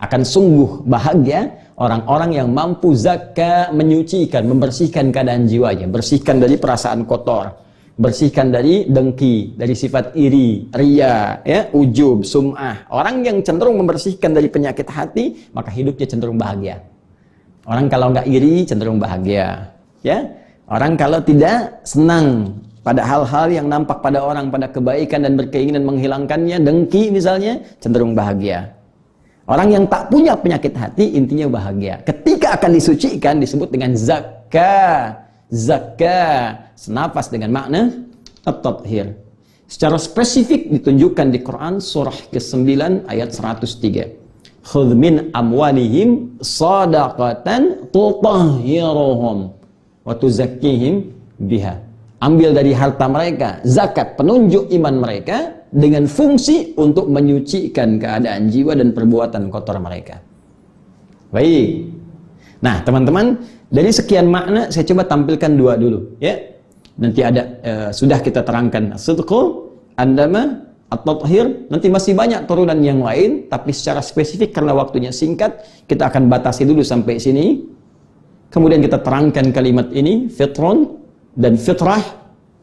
Akan sungguh bahagia orang-orang yang mampu zakka, menyucikan, membersihkan keadaan jiwanya, bersihkan dari perasaan kotor, bersihkan dari dengki, dari sifat iri, riya, ya, ujub, sum'ah. Orang yang cenderung membersihkan dari penyakit hati, maka hidupnya cenderung bahagia. Orang kalau nggak iri cenderung bahagia, ya. Orang kalau tidak senang pada hal-hal yang nampak pada orang, pada kebaikan dan berkeinginan menghilangkannya, dengki misalnya, cenderung bahagia. Orang yang tak punya penyakit hati, intinya bahagia. Ketika akan disucikan, disebut dengan zakka. Zakka, senafas dengan makna at-tathhir. Secara spesifik ditunjukkan di Quran, surah ke-9 ayat 103. Khudh min amwalihim sadaqatan tutahhiruhum wa tuzakkihim biha. Ambil dari harta mereka zakat, penunjuk iman mereka, dengan fungsi untuk menyucikan keadaan jiwa dan perbuatan kotor mereka. Baik. Nah, teman-teman, dari sekian makna saya coba tampilkan dua dulu, ya. Nanti ada sudah kita terangkan as-sidqu, andama, at-tathhir. Nanti masih banyak turunan yang lain, tapi secara spesifik karena waktunya singkat, kita akan batasi dulu sampai sini. Kemudian kita terangkan kalimat ini, fitrun dan fitrah.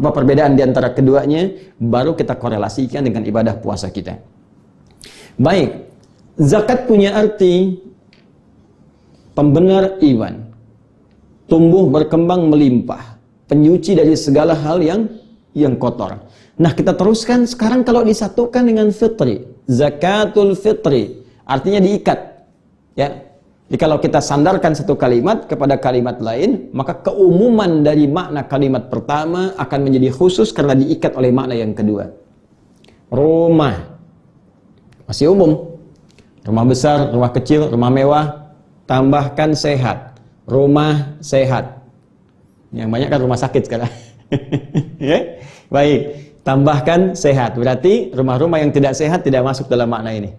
Apa perbedaan di antara keduanya, baru kita korelasikan dengan ibadah puasa kita. Baik, zakat punya arti pembenar iman, tumbuh berkembang melimpah, penyuci dari segala hal yang kotor. Nah, kita teruskan sekarang kalau disatukan dengan fitri, zakatul fitri, artinya diikat, ya. Jadi kalau kita sandarkan satu kalimat kepada kalimat lain, maka keumuman dari makna kalimat pertama akan menjadi khusus karena diikat oleh makna yang kedua. Rumah masih umum. Rumah besar, rumah kecil, rumah mewah, tambahkan sehat. Rumah sehat. Yang banyak kan rumah sakit sekarang. Ya? Baik, tambahkan sehat. Berarti rumah-rumah yang tidak sehat tidak masuk dalam makna ini.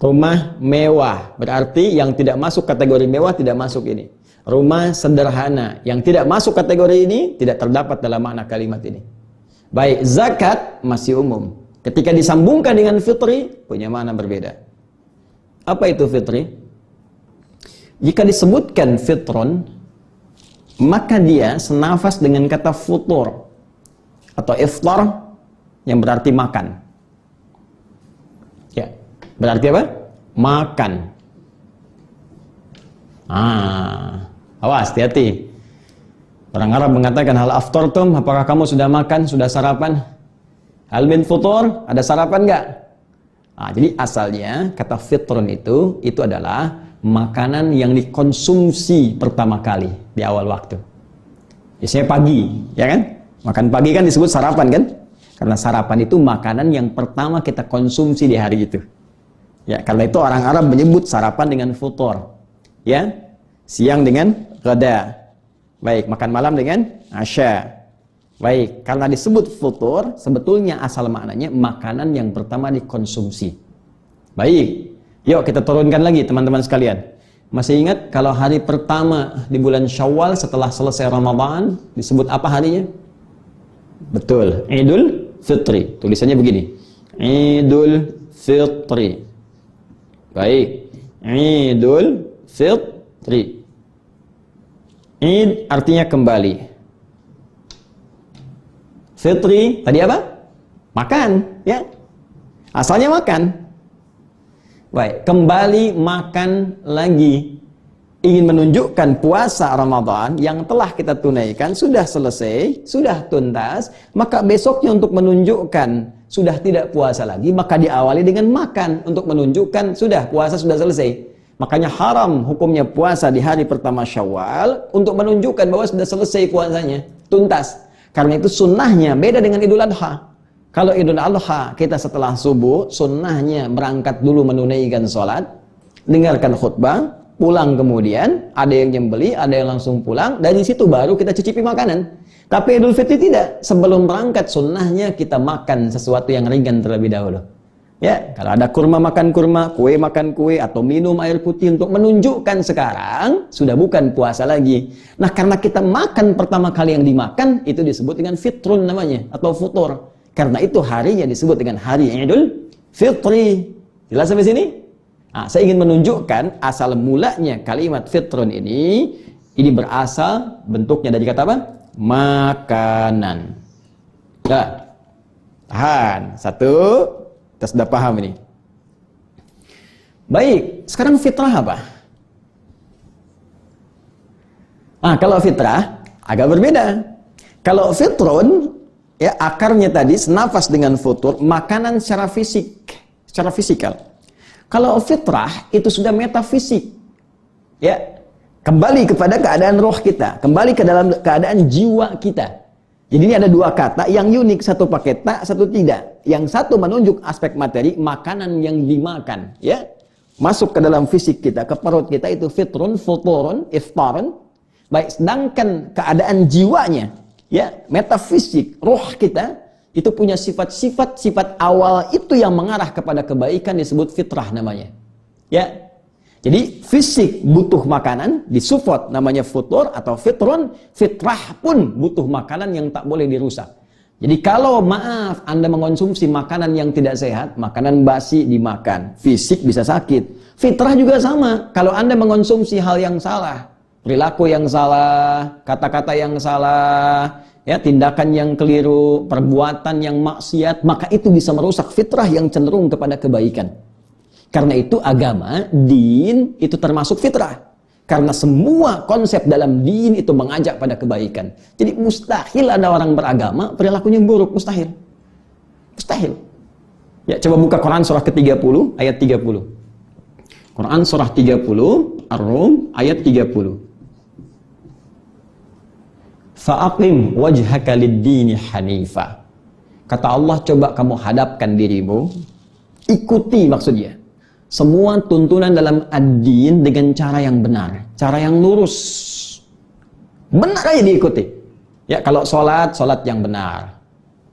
Rumah mewah, berarti yang tidak masuk kategori mewah tidak masuk ini. Rumah sederhana, yang tidak masuk kategori ini tidak terdapat dalam makna kalimat ini. Baik, zakat masih umum. Ketika disambungkan dengan fitri, punya makna berbeda. Apa itu fitri? Jika disebutkan fitron, maka dia senafas dengan kata futur atau iftar yang berarti makan. Ya. Berarti apa? Makan. Awas, hati-hati. Orang Arab mengatakan hal aftartum, apakah kamu sudah makan, sudah sarapan? Hal min futur, ada sarapan enggak? Jadi asalnya kata fitrun itu adalah makanan yang dikonsumsi pertama kali di awal waktu. Biasanya pagi, ya kan? Makan pagi kan disebut sarapan kan? Karena sarapan itu makanan yang pertama kita konsumsi di hari itu. Ya, karena itu orang Arab menyebut sarapan dengan futur. Ya, siang dengan ghada. Baik, makan malam dengan asya. Baik, karena disebut futur, sebetulnya asal maknanya makanan yang pertama dikonsumsi. Baik, yuk kita turunkan lagi teman-teman sekalian. Masih ingat kalau hari pertama di bulan Syawal setelah selesai Ramadan disebut apa harinya? Betul, Idul Fitri. Tulisannya begini, Idul Fitri. Baik, Idul Fitri. Id artinya kembali. Fitri tadi apa? Makan, ya. Asalnya makan. Baik, kembali makan lagi. Ingin menunjukkan puasa Ramadan yang telah kita tunaikan sudah selesai, sudah tuntas, maka besoknya untuk menunjukkan sudah tidak puasa lagi, maka diawali dengan makan untuk menunjukkan sudah puasa sudah selesai. Makanya haram hukumnya puasa di hari pertama Syawal untuk menunjukkan bahwa sudah selesai puasanya, tuntas. Karena itu sunnahnya beda dengan Idul Adha. Kalau Idul Adha kita setelah subuh, sunnahnya berangkat dulu menunaikan sholat, dengarkan khutbah, pulang kemudian, ada yang nyembeli, ada yang langsung pulang, dari situ baru kita cicipi makanan. Tapi Idul Fitri tidak, sebelum berangkat sunnahnya kita makan sesuatu yang ringan terlebih dahulu. Ya, kalau ada kurma makan kurma, kue makan kue, atau minum air putih untuk menunjukkan sekarang sudah bukan puasa lagi. Nah, karena kita makan pertama kali yang dimakan, itu disebut dengan fitrun namanya, atau futur. Karena itu harinya disebut dengan hari Idul Fitri. Jelas sampai sini? Saya ingin menunjukkan asal mulanya kalimat fitrun ini berasal bentuknya dari kata apa? Makanan. Nah, tahan. Satu, kita sudah paham ini. Baik, sekarang fitrah apa? Kalau fitrah agak berbeda. Kalau fitrun, ya akarnya tadi senafas dengan futur, makanan secara fisik, secara fisikal. Kalau fitrah itu sudah metafisik, ya kembali kepada keadaan roh kita, kembali ke dalam keadaan jiwa kita. Jadi ini ada dua kata yang unik, satu pakai ta, satu tidak. Yang satu menunjuk aspek materi, makanan yang dimakan, ya masuk ke dalam fisik kita, ke perut kita, itu fitrun, futurun, iftarun. Baik, sedangkan keadaan jiwanya, ya metafisik, roh kita itu punya sifat awal itu yang mengarah kepada kebaikan, disebut fitrah namanya. Ya. Jadi fisik butuh makanan, disupport namanya futur atau fitrun, fitrah pun butuh makanan yang tak boleh dirusak. Jadi kalau maaf Anda mengonsumsi makanan yang tidak sehat, makanan basi dimakan, fisik bisa sakit. Fitrah juga sama. Kalau Anda mengonsumsi hal yang salah, perilaku yang salah, kata-kata yang salah, ya tindakan yang keliru, perbuatan yang maksiat, maka itu bisa merusak fitrah yang cenderung kepada kebaikan. Karena itu agama, din itu termasuk fitrah. Karena semua konsep dalam din itu mengajak pada kebaikan. Jadi mustahil ada orang beragama perilakunya buruk, mustahil. Mustahil. Ya, coba buka Quran surah ke-30 ayat 30. Quran surah 30 Ar-Rum ayat 30. Fa'aqim wajhaka lid-dini hanifa. Kata Allah, coba kamu hadapkan dirimu, ikuti maksudnya semua tuntunan dalam ad-din dengan cara yang benar, cara yang lurus. Benar aja diikuti. Ya, kalau sholat yang benar.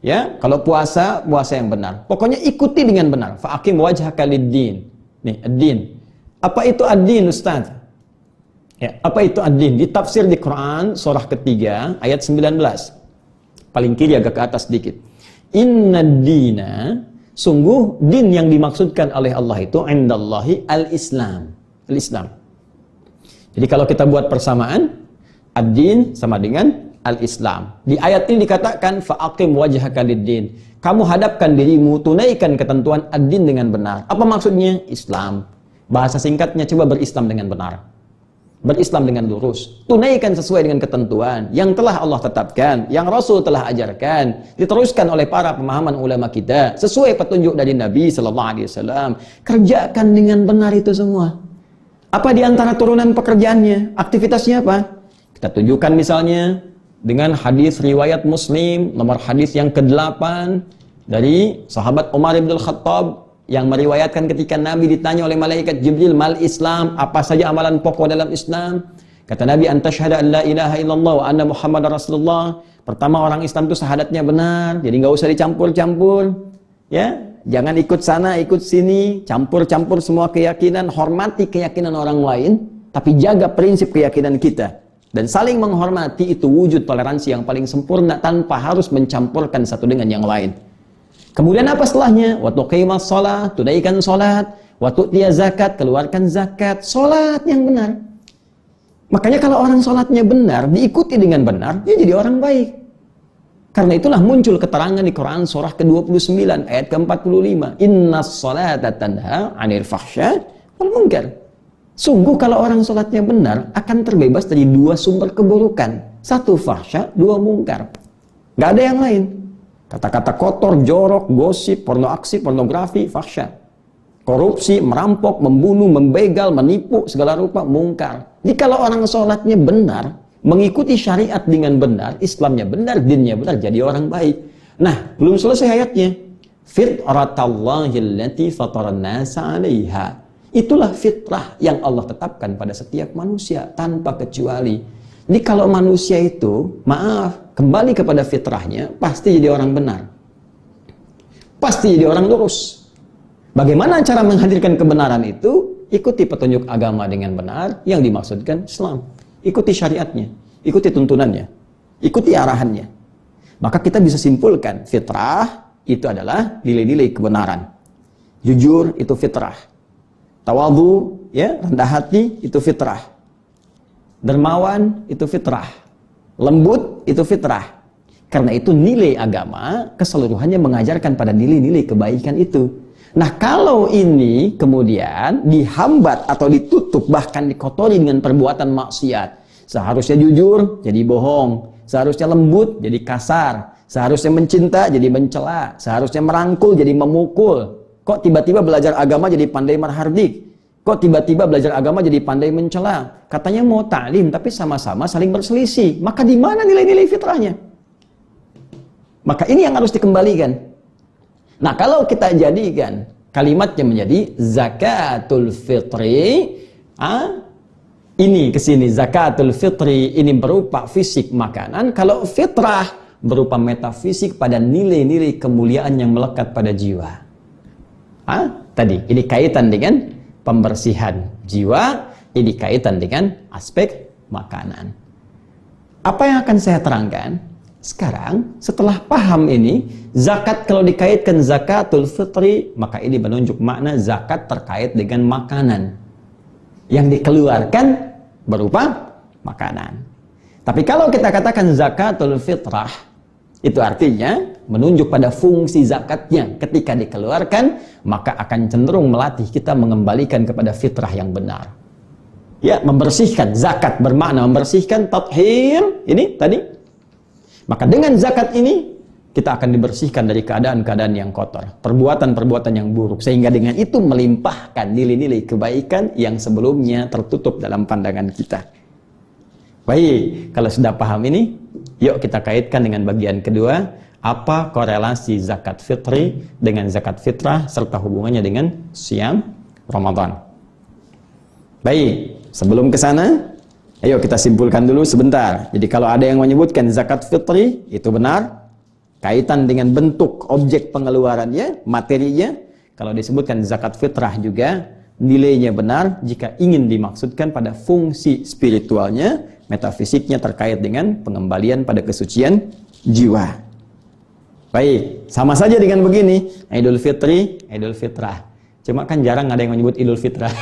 Ya, kalau puasa yang benar. Pokoknya ikuti dengan benar. Fa'aqim wajhaka lid-din. Nih, ad-din. Apa itu ad-din, Ustaz? Ya, apa itu ad-din? Ditafsir di Quran surah ketiga ayat 19. Paling kiri agak ke atas sedikit. Inna dina, sungguh din yang dimaksudkan oleh Allah itu indallahi al-Islam. Al-Islam. Jadi kalau kita buat persamaan, ad-din sama dengan al-Islam. Di ayat ini dikatakan fa'aqim wajhaka lid-din. Kamu hadapkan dirimu, tunaikan ketentuan ad-din dengan benar. Apa maksudnya? Islam. Bahasa singkatnya, coba berislam dengan benar. Berislam dengan lurus, tunaikan sesuai dengan ketentuan yang telah Allah tetapkan, yang Rasul telah ajarkan, diteruskan oleh para pemahaman ulama kita, sesuai petunjuk dari Nabi Sallallahu Alaihi Wasallam. Kerjakan dengan benar itu semua. Apa di antara turunan pekerjaannya? Aktivitasnya apa? Kita tunjukkan misalnya dengan hadis riwayat Muslim, nomor hadis yang ke-8 dari sahabat Umar bin Khattab, yang meriwayatkan ketika Nabi ditanya oleh malaikat Jibril, mal Islam, apa saja amalan pokok dalam Islam? Kata Nabi, antasyhada an la ilaha illallah wa anna Muhammadar Rasulullah. Pertama, orang Islam itu syahadatnya benar, jadi nggak usah dicampur-campur, ya. Jangan ikut sana, ikut sini, campur-campur semua keyakinan. Hormati keyakinan orang lain, tapi jaga prinsip keyakinan kita. Dan saling menghormati itu wujud toleransi yang paling sempurna tanpa harus mencampurkan satu dengan yang lain. Kemudian apa setelahnya? Wa tuqimas shalah, tunaikan salat, wa tu'tiya zakat, keluarkan zakat, salat yang benar. Makanya kalau orang salatnya benar, diikuti dengan benar, dia jadi orang baik. Karena itulah muncul keterangan di Quran surah ke-29 ayat ke-45. Innas salata tanha 'anil fahsya wal munkar. Sungguh kalau orang salatnya benar akan terbebas dari dua sumber keburukan. Satu fahsya, dua mungkar. Gak ada yang lain. Kata-kata kotor, jorok, gosip, pornoaksi, pornografi, fahsya. Korupsi, merampok, membunuh, membegal, menipu, segala rupa, mungkar. Jadi kalau orang sholatnya benar, mengikuti syariat dengan benar, Islamnya benar, dinnya benar, jadi orang baik. Nah, belum selesai ayatnya. Fitratallahi allati fataran nasa 'alaiha. Itulah fitrah yang Allah tetapkan pada setiap manusia, tanpa kecuali. Jadi kalau manusia itu, maaf, kembali kepada fitrahnya, pasti jadi orang benar. Pasti jadi orang lurus. Bagaimana cara menghadirkan kebenaran itu? Ikuti petunjuk agama dengan benar, yang dimaksudkan Islam. Ikuti syariatnya, ikuti tuntunannya, ikuti arahannya. Maka kita bisa simpulkan, fitrah itu adalah nilai-nilai kebenaran. Jujur itu fitrah. Tawadhu, ya, rendah hati itu fitrah. Dermawan itu fitrah. Lembut itu fitrah. Karena itu nilai agama keseluruhannya mengajarkan pada nilai-nilai kebaikan itu. Nah, kalau ini kemudian dihambat atau ditutup, bahkan dikotori dengan perbuatan maksiat, seharusnya jujur jadi bohong, seharusnya lembut jadi kasar, seharusnya mencinta jadi mencela, seharusnya merangkul jadi memukul. Kok tiba-tiba belajar agama jadi pandai marhardik? Kok tiba-tiba belajar agama jadi pandai mencela? Katanya mau ta'lim tapi sama-sama saling berselisih. Maka di mana nilai-nilai fitrahnya? Maka ini yang harus dikembalikan. Nah, kalau kita jadikan kalimatnya menjadi zakatul fitri, ini kesini zakatul fitri ini berupa fisik makanan. Kalau fitrah berupa metafisik pada nilai-nilai kemuliaan yang melekat pada jiwa. Tadi ini kaitan dengan pembersihan jiwa, ini kaitan dengan aspek makanan. Apa yang akan saya terangkan? Sekarang, setelah paham ini, zakat kalau dikaitkan zakatul fitri, maka ini menunjuk makna zakat terkait dengan makanan. Yang dikeluarkan berupa makanan. Tapi kalau kita katakan zakatul fitrah, itu artinya menunjuk pada fungsi zakatnya. Ketika dikeluarkan, maka akan cenderung melatih kita mengembalikan kepada fitrah yang benar. Ya, membersihkan. Zakat bermakna membersihkan, tathhir, ini tadi. Maka dengan zakat ini, kita akan dibersihkan dari keadaan-keadaan yang kotor, perbuatan-perbuatan yang buruk, sehingga dengan itu melimpahkan nilai-nilai kebaikan yang sebelumnya tertutup dalam pandangan kita. Baik, kalau sudah paham ini, yuk kita kaitkan dengan bagian kedua, apa korelasi zakat fitri dengan zakat fitrah, serta hubungannya dengan siam Ramadan. Baik, sebelum ke sana, ayo kita simpulkan dulu sebentar. Jadi kalau ada yang menyebutkan zakat fitri, itu benar. Kaitan dengan bentuk objek pengeluarannya, materinya. Kalau disebutkan zakat fitrah juga, nilainya benar jika ingin dimaksudkan pada fungsi spiritualnya, metafisiknya terkait dengan pengembalian pada kesucian jiwa. Baik, sama saja dengan begini. Idul Fitri, Idul Fitrah. Cuma kan jarang ada yang menyebut Idul Fitrah.